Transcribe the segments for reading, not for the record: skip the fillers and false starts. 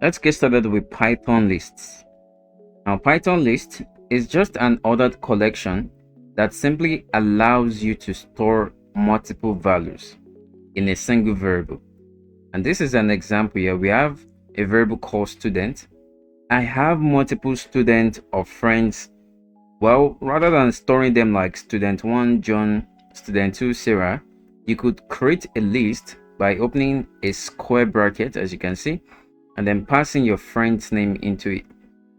Let's get started with Python lists. Now, Python list is just an ordered collection that simply allows you to store multiple values in a single variable. And this is an example here. We have a variable called student. I have multiple students or friends. Well, rather than storing them like student 1, John, student 2, Sarah, you could create a list by opening a square bracket, as you can see, and then passing your friend's name into it.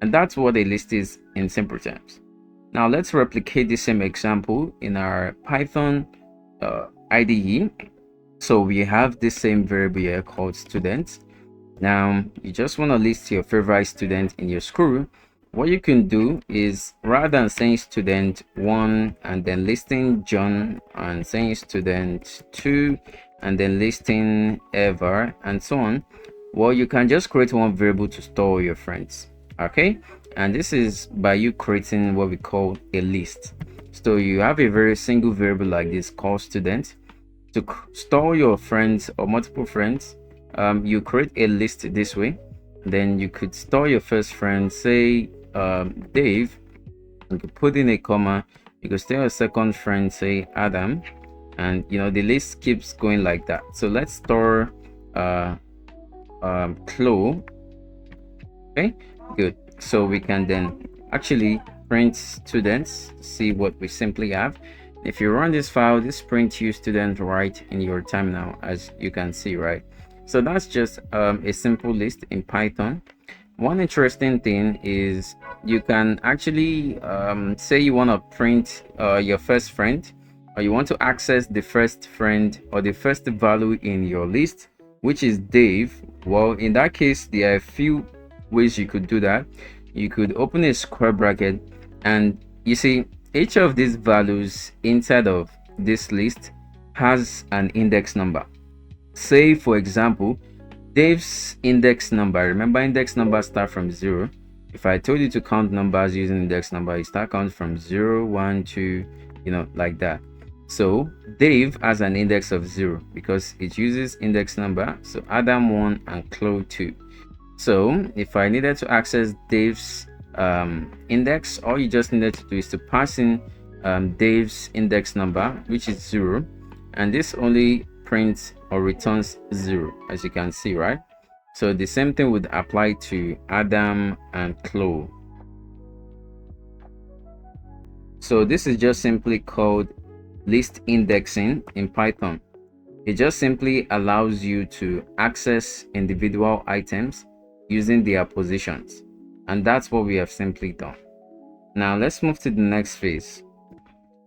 And that's what a list is in simple terms. Now let's replicate the same example in our Python IDE. So we have the same variable here called student. Now you just want to list your favorite student in your school. What you can do is, rather than saying student 1 and then listing John and saying student 2 and then listing Eva and so on, well, you can just create one variable to store your friends. Okay, and this is by you creating what we call a list. So you have a very single variable like this called student. To store your friends or multiple friends, you create a list this way. Then you could store your first friend, say Dave. You could put in a comma. You could store your second friend, say Adam, and the list keeps going like that. So let's store Chloe. Okay, good. So we can then actually print students, see what we simply have. If you run this file, this print you student right in your terminal, as you can see, right? So that's just a simple list in Python. One interesting thing is you can actually say you want to print your first friend, or you want to access the first friend or the first value in your list, which is Dave. Well, in that case, there are a few ways you could do that. You could open a square bracket, and you see each of these values inside of this list has an index number. Say, for example, Dave's index number. Remember, index numbers start from 0. If I told you to count numbers using index number, you start counting from 0, 1, 2, like that. So Dave has an index of 0 because it uses index number. So Adam 1 and Chloe 2. So if I needed to access Dave's index, all you just needed to do is to pass in Dave's index number, which is 0, and this only prints or returns 0, as you can see, right? So the same thing would apply to Adam and Chloe. So this is just simply called list indexing in Python. It just simply allows you to access individual items using their positions, and that's what we have simply done. Now let's move to the next phase.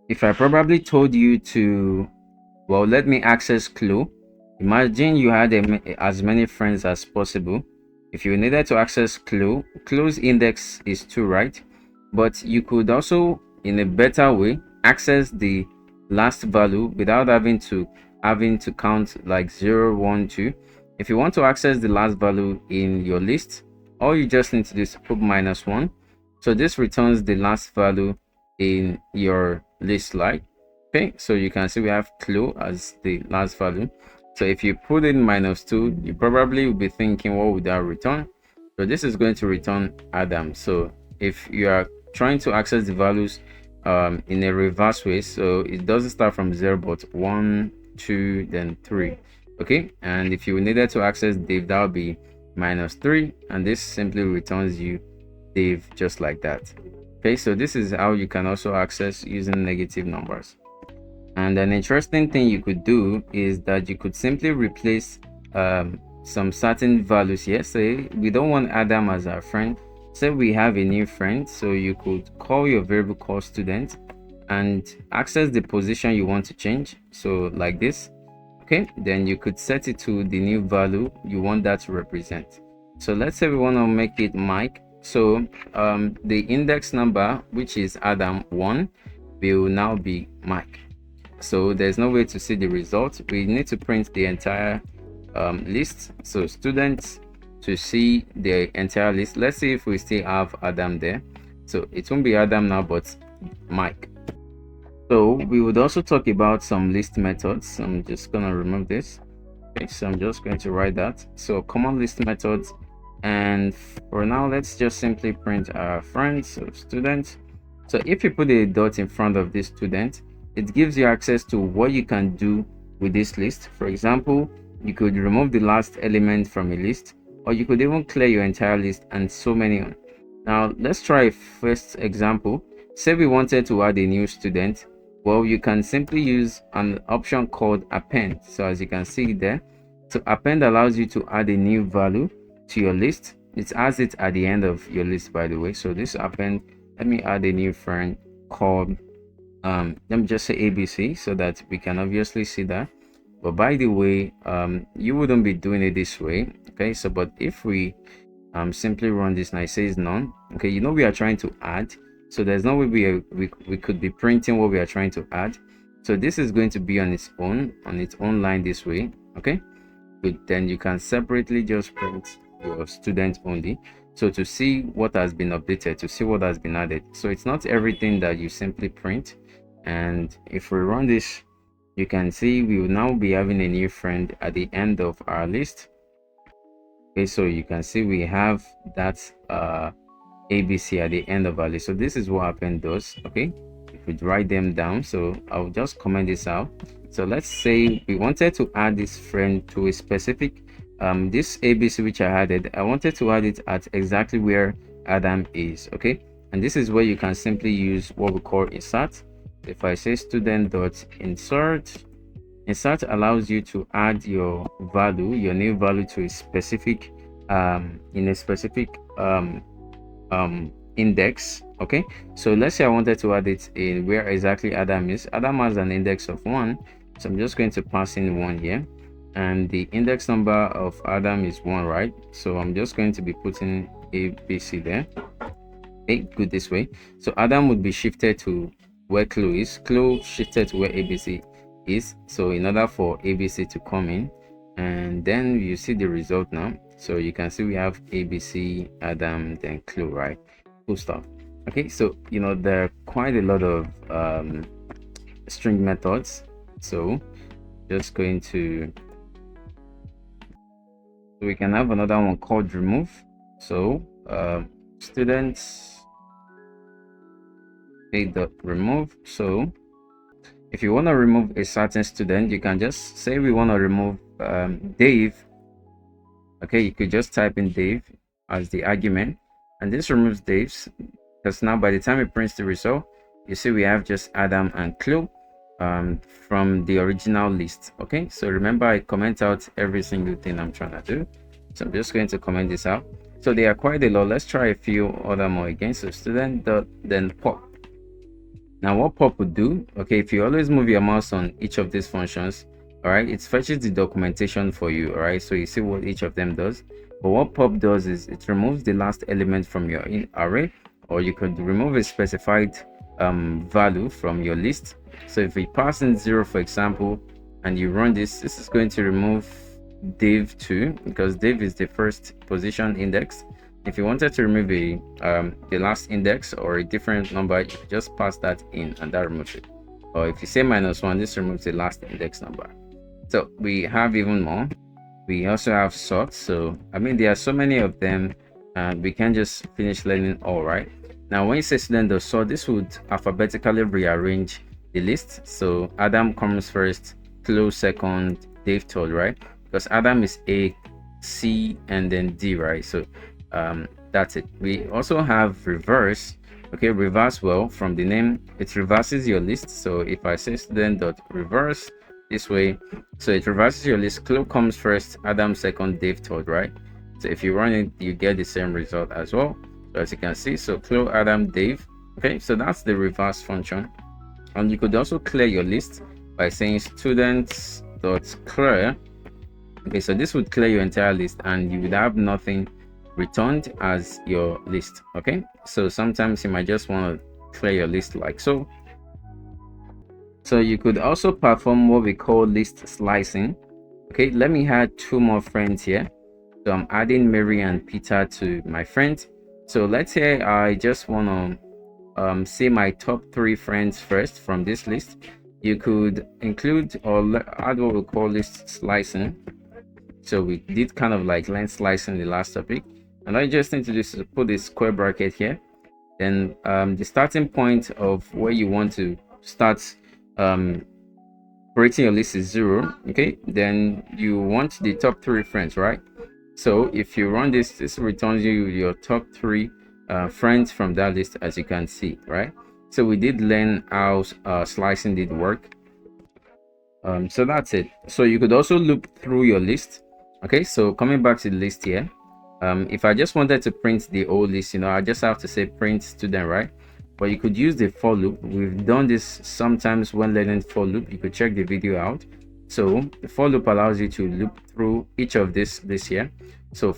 If I probably told you to, well, let me access Chloe. Imagine you had as many friends as possible. If you needed to access Chloe's index is 2, right? But you could also, in a better way, access the last value without having to count like 0, 1, 2. If you want to access the last value in your list, all you just need to do is put -1. So this returns the last value in your list, like, okay? So you can see we have Chloe as the last value. So if you put in -2, you probably will be thinking, what would that return? So this is going to return Adam. So if you are trying to access the values in a reverse way, so it doesn't start from 0 but 1, 2, then 3. Okay, and if you needed to access Dave, that would be -3, and this simply returns you Dave, just like that. Okay, so this is how you can also access using negative numbers. And an interesting thing you could do is that you could simply replace some certain values here. Say we don't want Adam as our friend, say we have a new friend, so you could call your variable called student and access the position you want to change, so like this. Okay, then you could set it to the new value you want that to represent. So let's say we want to make it Mike. So the index number, which is Adam 1, will now be Mike. So there's no way to see the result. We need to print the entire list. So students, to see the entire list, let's see if we still have Adam there. So it won't be Adam now, but Mike. So we would also talk about some list methods. I'm just gonna remove this. Okay, so I'm just going to write that. So common list methods And for now, let's just simply print our friend, so student. So if you put a dot in front of this student, it gives you access to what you can do with this list. For example, you could remove the last element from a list, or you could even clear your entire list, and so many on. Now let's try a first example. Say we wanted to add a new student. Well, you can simply use an option called append. So as you can see there, so append allows you to add a new value to your list. It adds it at the end of your list, by the way. So this append, let me add a new friend called let me just say ABC, so that we can obviously see that. But by the way, you wouldn't be doing it this way. Okay, so but if we simply run this, and it says none, okay, you know we are trying to add, so there's no way we could be printing what we are trying to add. So this is going to be on its own line this way. Okay, but then you can separately just print your student only, so to see what has been updated, to see what has been added. So it's not everything that you simply print. And if we run this, you can see we will now be having a new friend at the end of our list. Okay, so you can see we have that ABC at the end of our list. So this is what append does. Okay, if we write them down, so I'll just comment this out. So let's say we wanted to add this friend to a specific this ABC which I added. I wanted to add it at exactly where Adam is. Okay, and this is where you can simply use what we call insert. If I say student dot insert, insert allows you to add your value, your new value, to a specific in a specific index. Okay, so let's say I wanted to add it in where exactly Adam is. Adam has an index of 1, so I'm just going to pass in 1 here, and the index number of Adam is 1, right? So I'm just going to be putting ABC there. Okay, good, this way. So Adam would be shifted to where Chloe is, Chloe shifted to where ABC is. So in order for ABC to come in, and then you see the result now. So you can see we have ABC, Adam, then Chloe, right? Cool stuff. Okay, so you know there are quite a lot of string methods. So just going to, so we can have another one called remove. So students dot remove. So if you want to remove a certain student, you can just say we want to remove Dave. Okay, you could just type in Dave as the argument, and this removes Dave's, because now by the time it prints the result, you see we have just Adam and Chloe from the original list. Okay, so remember I comment out every single thing I'm trying to do, so I'm just going to comment this out. So they are quite a lot. Let's try a few other more again. So student dot then pop. Now what pop would do, okay, if you always move your mouse on each of these functions, all right, it fetches the documentation for you. All right, so you see what each of them does. But what pop does is it removes the last element from your array, or you could remove a specified value from your list. So if we pass in 0, for example, and you run this is going to remove Dave 2, because Dave is the first position index. If you wanted to remove the last index or a different number, you just pass that in and that removes it. Or if you say -1, this removes the last index number. So we have even more. We also have sort. So I mean there are so many of them, and we can just finish learning all. Right now, when you say student dot sort, this would alphabetically rearrange the list. So Adam comes first, Chloe second, Dave third, right? Because Adam is A, C, and then D, right? So that's it. We also have reverse. Okay, reverse, well, from the name it reverses your list. So if I say student dot reverse this way, so it reverses your list. Chloe comes first, Adam second, Dave third, right? So if you run it, you get the same result as well. So as you can see, so Chloe, Adam, Dave. Okay, so that's the reverse function. And you could also clear your list by saying students dot clear. Okay, so this would clear your entire list, and you would have nothing returned as your list. Okay, so sometimes you might just want to clear your list like so. So you could also perform what we call list slicing. Okay, let me add 2 more friends here. So I'm adding Mary and Peter to my friends. So let's say I just want to see my top 3 friends first from this list. You could include or add what we call list slicing. So we did kind of like line slicing the last topic. And I just need to just put this square bracket here. Then the starting point of where you want to start creating your list is 0. Okay, then you want the top 3 friends, right? So if you run this returns you your top 3 friends from that list, as you can see, right? So we did learn how slicing did work. So that's it. So you could also loop through your list. Okay, so coming back to the list here, if I just wanted to print the whole list, I just have to say print student, right? But you could use the for loop. We've done this sometimes when learning for loop. You could check the video out. So the for loop allows you to loop through each of this here. So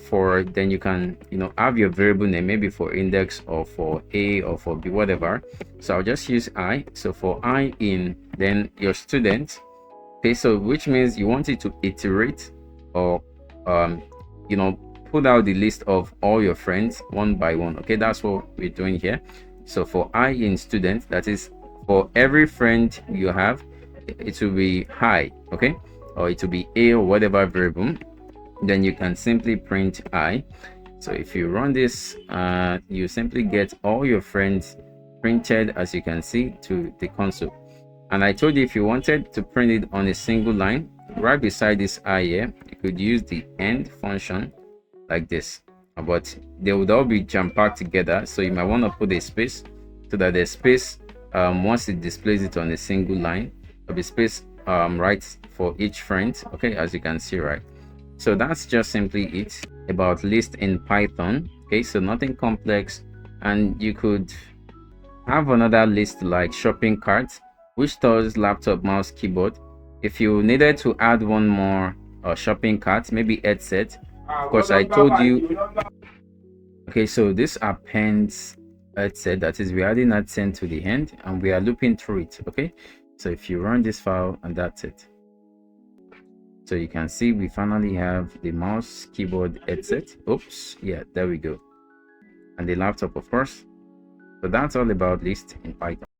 then you can have your variable name, maybe for index or for A or for B, whatever. So I'll just use I. So for I in then your student. Okay, so which means you want it to iterate or put out the list of all your friends one by one. Okay, that's what we're doing here. So for I in student, that is for every friend you have, it will be high, okay, or it will be A or whatever variable. Then you can simply print I. So if you run this, you simply get all your friends printed, as you can see, to the console. And I told you, if you wanted to print it on a single line, right beside this I here, you could use the end function like this, but they would all be jam-packed together, so you might want to put a space so that the space, once it displays it on a single line, there'll be space right for each friend. Okay, as you can see, right? So that's just simply it about list in Python. Okay, so nothing complex. And you could have another list like shopping cart, which stores laptop, mouse, keyboard. If you needed to add one more shopping cart, maybe headset, of course I told you. Okay, so this appends headset, that is, we're adding headset to the end and we are looping through it. Okay, so if you run this file, and that's it. So you can see we finally have the mouse, keyboard, headset. Oops, yeah, there we go. And the laptop, of course. So that's all about list in Python.